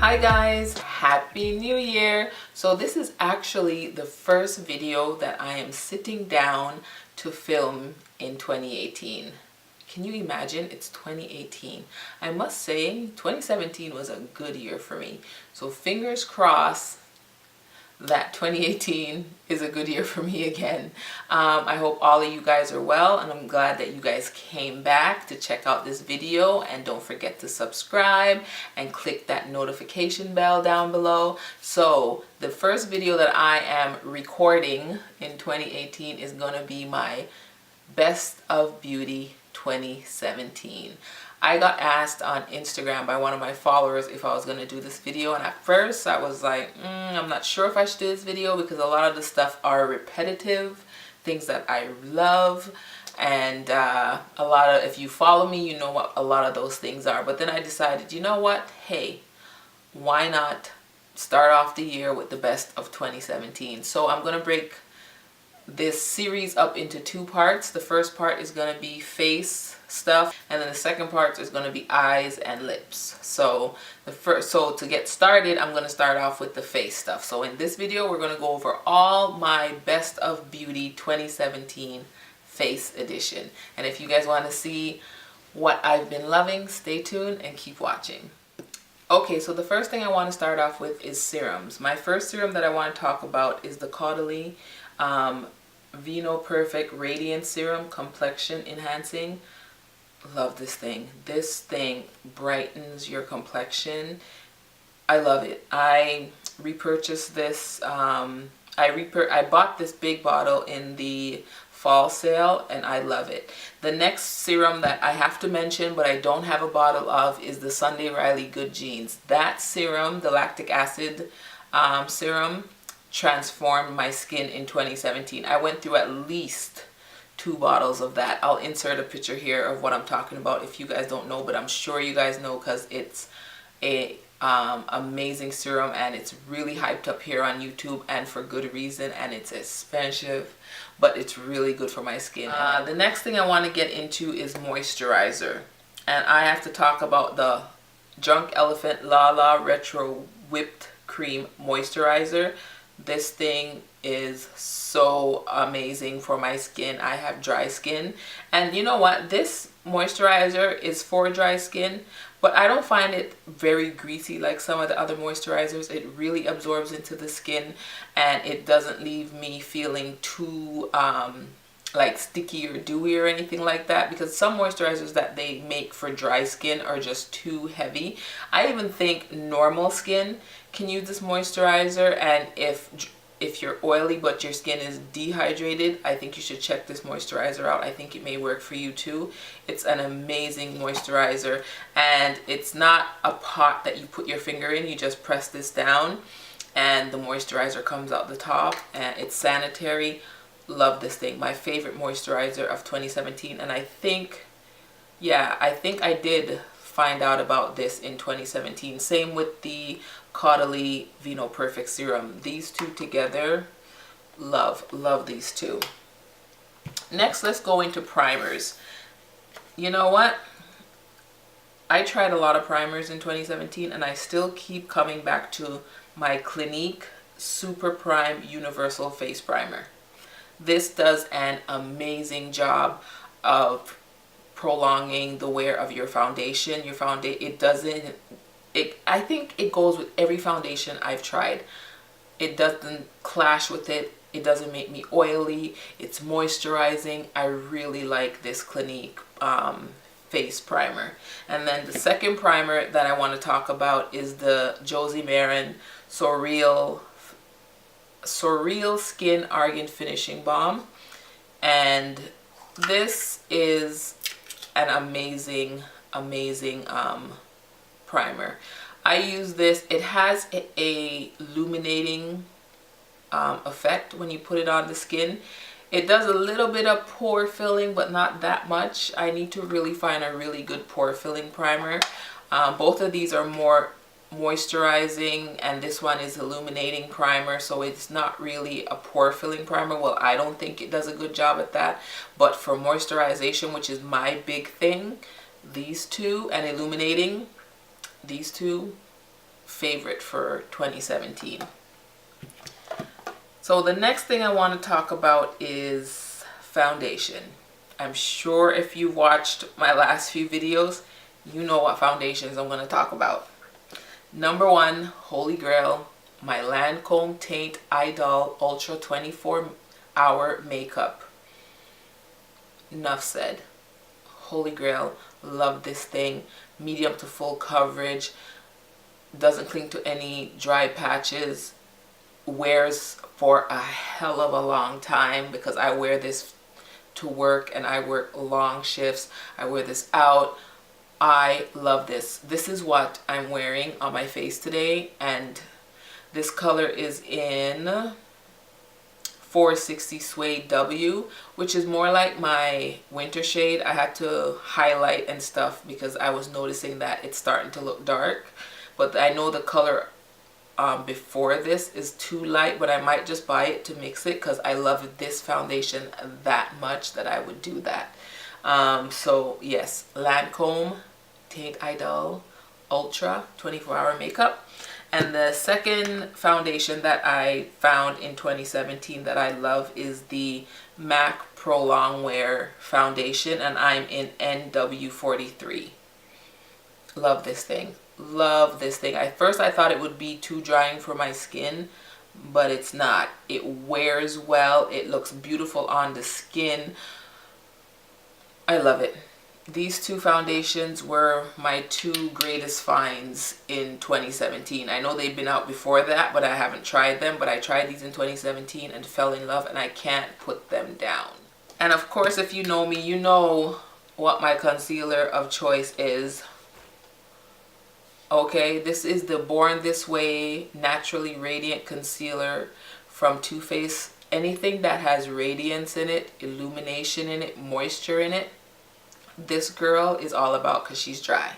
Hi guys, happy new year. So this is actually the first video that I am sitting down to film in 2018. Can you imagine? It's 2018. I must say 2017 was a good year for me, so fingers crossed that 2018 is a good year for me again. I hope all of you guys are well, and I'm glad that you guys came back to check out this video. And don't forget to subscribe and click that notification bell down below. So the first video that I am recording in 2018 is going to be my Best of Beauty 2017. I got asked on Instagram by one of my followers if I was going to do this video, and at first I was like, I'm not sure if I should do this video because a lot of the stuff are repetitive, things that I love, and a lot of, if you follow me, you know what a lot of those things are. But then I decided, you know what, hey, why not start off the year with the best of 2017. So I'm going to break this series up into two parts. The first part is going to be face stuff, and then the second part is going to be eyes and lips. So to get started, I'm going to start off with the face stuff. So in this video, we're going to go over all my Best of Beauty 2017 face edition. And if you guys want to see what I've been loving, stay tuned and keep watching. Okay, so the first thing I want to start off with is serums. My first serum that I want to talk about is the CAUDALIE Vinoperfect Radiance Serum Complexion Enhancing. Love this thing. This thing brightens your complexion. I love it. I repurchased this. I bought this big bottle in the fall sale, and I love it. The next serum that I have to mention, but I don't have a bottle of, is the Sunday RILEYGood Jeans. That serum, the lactic acid serum, transformed my skin in 2017. I went through at least 2 bottles of that. I'll insert a picture here of what I'm talking about if you guys don't know, but I'm sure you guys know because it's a amazing serum, and it's really hyped up here on YouTube, and for good reason, and it's expensive, but it's really good for my skin. The next thing I want to get into is moisturizer, and I have to talk about the Drunk Elephant Lala Retro Whipped Cream Moisturizer. This thing is so amazing for my skin. I have dry skin, and you know what, this moisturizer is for dry skin, but I don't find it very greasy like some of the other moisturizers. It really absorbs into the skin, and it doesn't leave me feeling too like sticky or dewy or anything like that, because some moisturizers that they make for dry skin are just too heavy. I even think normal skin can use this moisturizer, and if you're oily but your skin is dehydrated, I think you should check this moisturizer out. I think it may work for you too. It's an amazing moisturizer, and it's not a pot that you put your finger in. You just press this down and the moisturizer comes out the top, and it's sanitary. Love this thing. My favorite moisturizer of 2017, and I think I did find out about this in 2017. Same with the CAUDALIE Vinoperfect Serum. These two together, love these two. Next, let's go into primers. You know what? I tried a lot of primers in 2017, and I still keep coming back to my Clinique Superprime Universal Face Primer. This does an amazing job of prolonging the wear of your foundation. I think it goes with every foundation I've tried. It doesn't clash with it. It doesn't make me oily. It's moisturizing. I really like this Clinique face primer. And then the second primer that I want to talk about is the JOSIE MARAN Surreal Skin Argan Finishing Balm, and this is an amazing primer. I use this. It has a illuminating effect when you put it on the skin. It does a little bit of pore filling, but not that much. I need to really find a really good pore filling primer. Both of these are more moisturizing, and this one is illuminating primer, so it's not really a pore filling primer. Well, I don't think it does a good job at that, but for moisturization, which is my big thing, these two, and illuminating, these two favorite for 2017. So the next thing I want to talk about is foundation. I'm sure if you watched my last few videos, you know what foundations I'm going to talk about. Number one, holy grail, my Lancôme Teint Idole Ultra 24-hour makeup. Enough said. Holy grail, love this thing. Medium to full coverage, doesn't cling to any dry patches, wears for a hell of a long time because I wear this to work and I work long shifts. I wear this out. I love this. This is what I'm wearing on my face today, and this color is in 460 Suede W, which is more like my winter shade. I had to highlight and stuff because I was noticing that it's starting to look dark, but I know the color before this is too light, but I might just buy it to mix it because I love this foundation that much that I would do that. So yes, Lancôme Teint Idole Ultra 24-hour makeup. And the second foundation that I found in 2017 that I love is the MAC Pro Longwear foundation, and I'm in NW43. Love this thing. Love this thing. At first I thought it would be too drying for my skin, but it's not. It wears well. It looks beautiful on the skin. I love it. These two foundations were my two greatest finds in 2017. I know they've been out before that, but I haven't tried them. But I tried these in 2017 and fell in love, and I can't put them down. And of course, if you know me, you know what my concealer of choice is. Okay, this is the Born This Way Naturally Radiant Concealer from Too Faced. Anything that has radiance in it, illumination in it, moisture in it, this girl is all about because she's dry.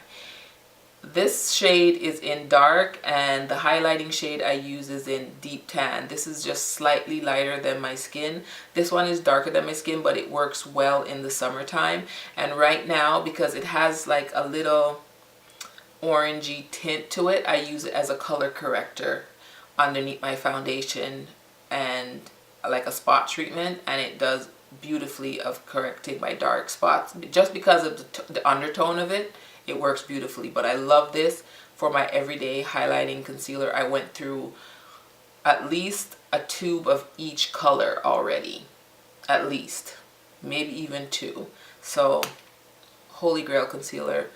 This shade is in dark, and the highlighting shade I use is in deep tan. This is just slightly lighter than my skin. This one is darker than my skin, but it works well in the summertime. And right now, because it has like a little orangey tint to it, I use it as a color corrector underneath my foundation and like a spot treatment, and it does beautifully of correcting my dark spots. Just because of the undertone of it, it works beautifully. But I love this for my everyday highlighting concealer. I went through at least a tube of each color already, at least, maybe even two. So holy grail concealer,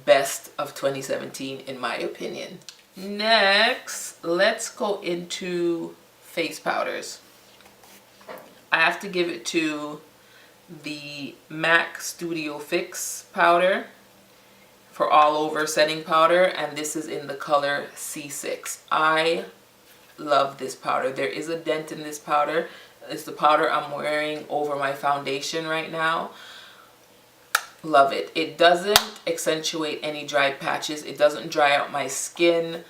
best of 2017 in my opinion. Next, let's go into face powders. I have to give it to the MAC Studio Fix powder for all over setting powder, and this is in the color C6. I love this powder. There is a dent in this powder. It's the powder I'm wearing over my foundation right now. Love it. It doesn't accentuate any dry patches. It doesn't dry out my skin.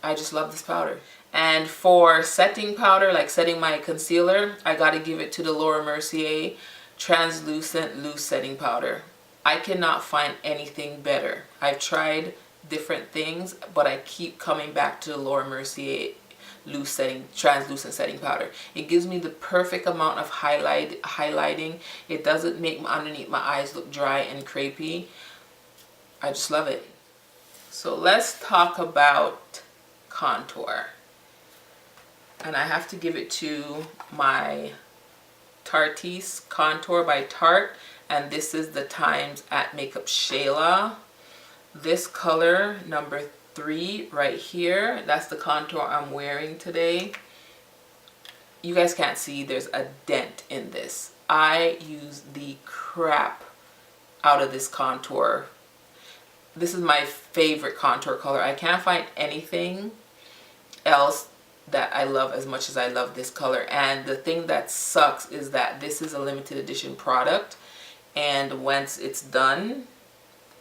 I just love this powder. And for setting powder, like setting my concealer, I gotta give it to the Laura Mercier Translucent Loose Setting Powder. I cannot find anything better. I've tried different things, but I keep coming back to the Laura Mercier Translucent Setting Powder. It gives me the perfect amount of highlighting. It doesn't make underneath my eyes look dry and crepey. I just love it. So let's talk about contour. And I have to give it to my Tarteist Contour by Tarte, and this is the Times at Makeup Shayla. This color, number 3 right here, that's the contour I'm wearing today. You guys can't see, there's a dent in this. I use the crap out of this contour. This is my favorite contour color. I can't find anything else that I love as much as I love this color. And the thing that sucks is that this is a limited edition product, and once it's done,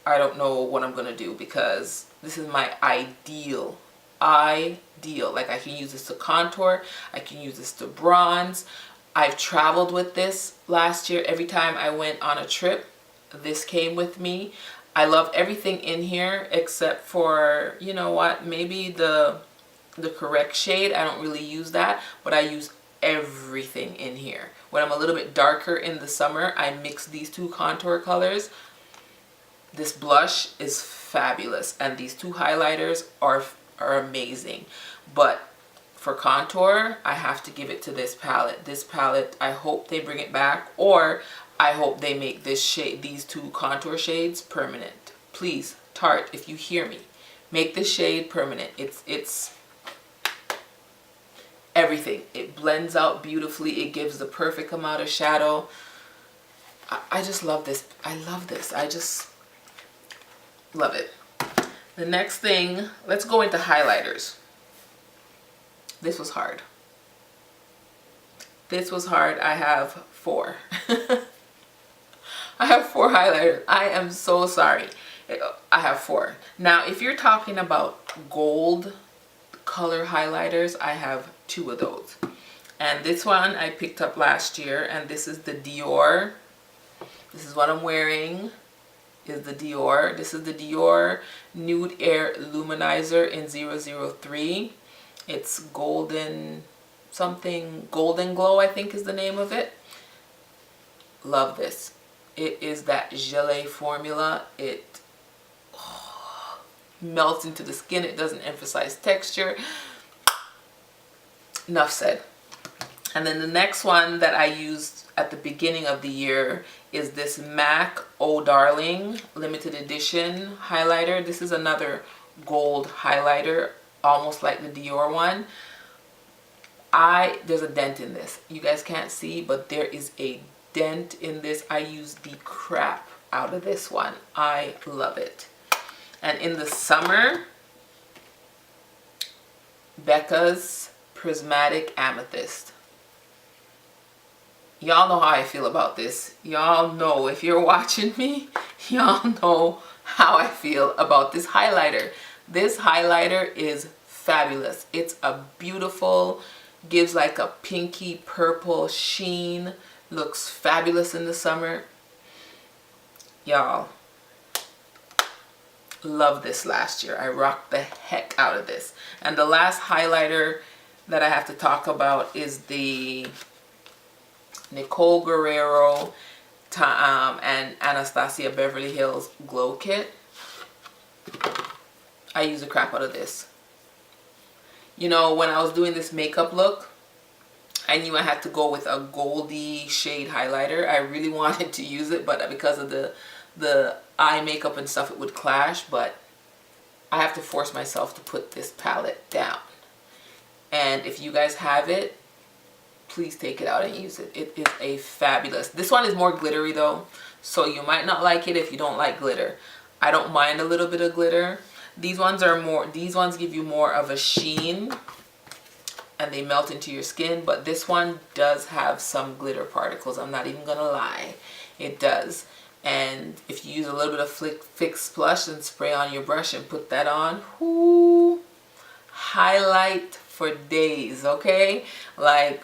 I don't know what I'm gonna do, because this is my ideal. Like, I can use this to contour, I can use this to bronze. I've traveled with this last year. Every time I went on a trip, this came with me. I love everything in here except for, you know what, maybe the correct shade. I don't really use that, but I use everything in here. When I'm a little bit darker in the summer, I mix these two contour colors. This blush is fabulous, and these two highlighters are amazing. But for contour, I have to give it to this palette. This palette, I hope they bring it back, or I hope they make this shade, these two contour shades, permanent. Please, Tarte, if you hear me, make this shade permanent. It's everything. It blends out beautifully. It gives the perfect amount of shadow. I just love this. I love this. I just love it. The next thing, let's go into highlighters. This was hard. This was hard. I have 4. I have 4 highlighters. I am so sorry. I have 4. Now, if you're talking about gold color highlighters, I have 2 of those. And this one I picked up last year, and this is the Dior. This is what I'm wearing. Is the Dior. This is the Dior Nude Air Luminizer in 003. It's golden something, golden glow I think is the name of it. Love this. It is that gelée formula. It melts into the skin. It doesn't emphasize texture. Enough said. And then the next one that I used at the beginning of the year is this MAC Oh Darling limited edition highlighter. This is another gold highlighter, almost like the Dior one. There's a dent in this. You guys can't see, but there is a dent in this. I use the crap out of this one. I love it. And in the summer, BECCA's Prismatic Amethyst. Y'all know how I feel about this. Y'all know, if you're watching me, y'all know how I feel about this highlighter. This highlighter is fabulous. It's a beautiful, gives like a pinky purple sheen. Looks fabulous in the summer. Y'all, love this last year. I rocked the heck out of this. And the last highlighter that I have to talk about is the Nicole Guerrero and Anastasia Beverly Hills Glow Kit. I use the crap out of this. You know, when I was doing this makeup look, I knew I had to go with a goldy shade highlighter. I really wanted to use it, but because of the eye makeup and stuff, it would clash. But I have to force myself to put this palette down. And if you guys have it, please take it out and use it. It is a fabulous. This one is more glittery though, so you might not like it if you don't like glitter. I don't mind a little bit of glitter. These ones are more, these ones give you more of a sheen and they melt into your skin, but this one does have some glitter particles. I'm not even gonna lie, it does. And if you use a little bit of Fix Blush and spray on your brush and put that on, whoo, highlight for days, okay? Like,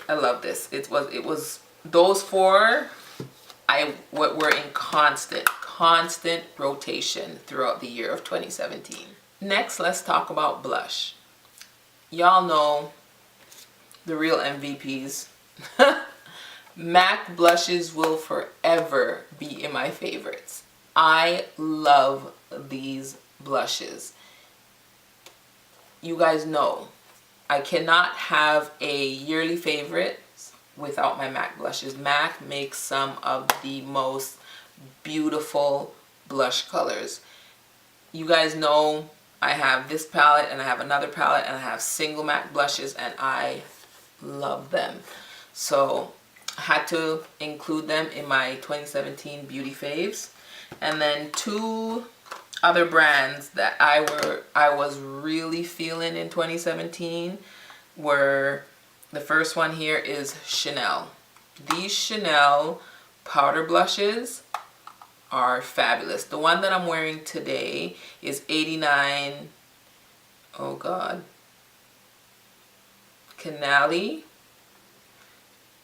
I love this. It was those 4 were in constant rotation throughout the year of 2017. Next, let's talk about blush. Y'all know the real MVPs. MAC blushes will forever be in my favorites. I love these blushes. You guys know I cannot have a yearly favorite without my MAC blushes. MAC makes some of the most beautiful blush colors. You guys know I have this palette and I have another palette and I have single MAC blushes and I love them. So I had to include them in my 2017 beauty faves. And then 2 other brands that I was really feeling in 2017 were, the first one here is Chanel. These Chanel powder blushes are fabulous. The one that I'm wearing today is 89, oh god, Canali.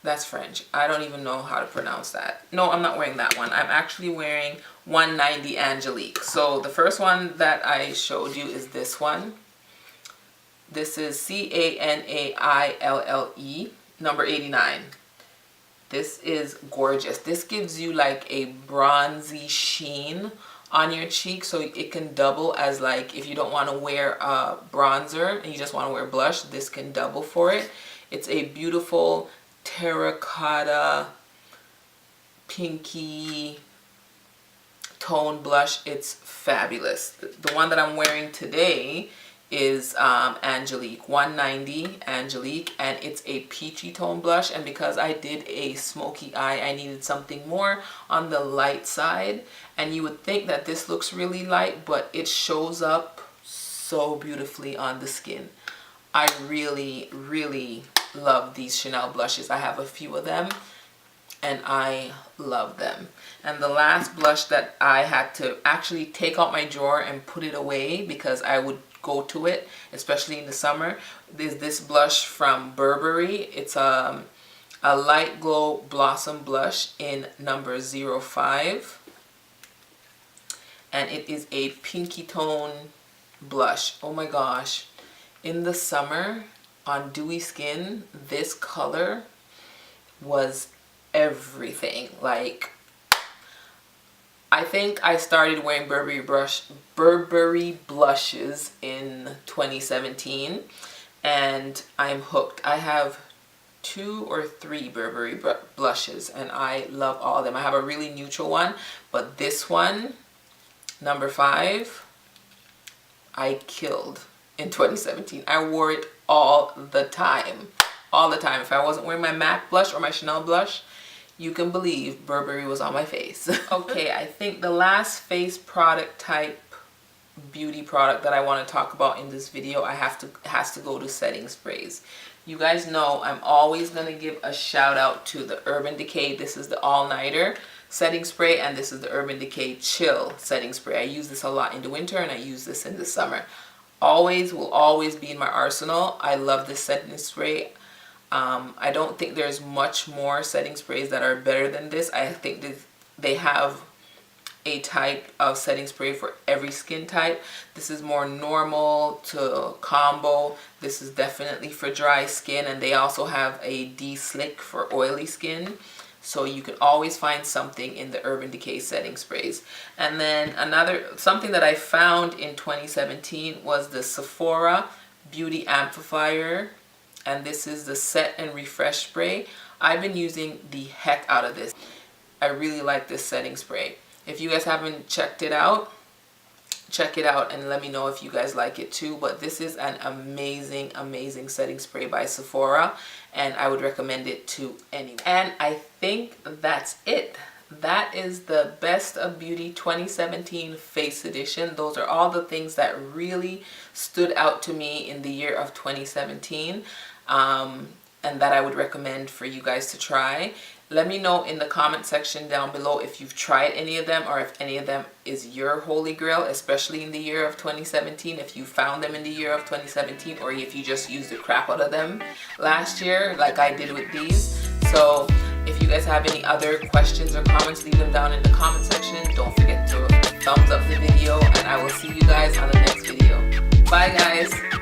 That's French. I don't even know how to pronounce that. No, I'm not wearing that one. I'm actually wearing 190 Angelique. So the first one that I showed you is this one. This is CANAILLE, number 89. This is gorgeous. This gives you like a bronzy sheen on your cheek, so it can double as, like, if you don't want to wear a bronzer and you just want to wear blush, this can double for it. It's a beautiful terracotta pinky tone blush. It's fabulous. The one that I'm wearing today is Angelique, 190 Angelique, and it's a peachy tone blush. And because I did a smoky eye, I needed something more on the light side. And you would think that this looks really light, but it shows up so beautifully on the skin. I really, really love these Chanel blushes. I have a few of them and I love them. And the last blush that I had to actually take out my drawer and put it away because I would go to it, especially in the summer, is this blush from Burberry. It's a light glow blossom blush in number 05. And it is a pinky tone blush. Oh my gosh. In the summer, on dewy skin, this color was everything. Like, I think I started wearing Burberry blushes in 2017 and I'm hooked. I have 2 or 3 Burberry blushes and I love all of them. I have a really neutral one, but this one, number 5, I killed in 2017. I wore it all the time. All the time. If I wasn't wearing my MAC blush or my Chanel blush, you can believe Burberry was on my face. Okay, I think the last face product type beauty product that I want to talk about in this video has to go to setting sprays. You guys know I'm always going to give a shout out to the Urban Decay. This is the All Nighter setting spray and this is the Urban Decay Chill setting spray. I use this a lot in the winter and I use this in the summer. Will always be in my arsenal. I love this setting spray. I don't think there's much more setting sprays that are better than this. I think they have a type of setting spray for every skin type. This is more normal to combo. This is definitely for dry skin, and they also have a de-slick for oily skin. So you can always find something in the Urban Decay setting sprays. And then something that I found in 2017 was the Sephora Beauty Amplifier. And this is the Set and Refresh spray. I've been using the heck out of this. I really like this setting spray. If you guys haven't checked it out, check it out and let me know if you guys like it too. But this is an amazing, amazing setting spray by Sephora, and I would recommend it to anyone. And I think that's it. That is the Best of Beauty 2017 Face Edition. Those are all the things that really stood out to me in the year of 2017 and that I would recommend for you guys to try. Let me know in the comment section down below if you've tried any of them or if any of them is your holy grail, especially in the year of 2017, if you found them in the year of 2017 or if you just used the crap out of them last year like I did with these. So if you guys have any other questions or comments, leave them down in the comment section. Don't forget to thumbs up the video and I will see you guys on the next video. Bye guys.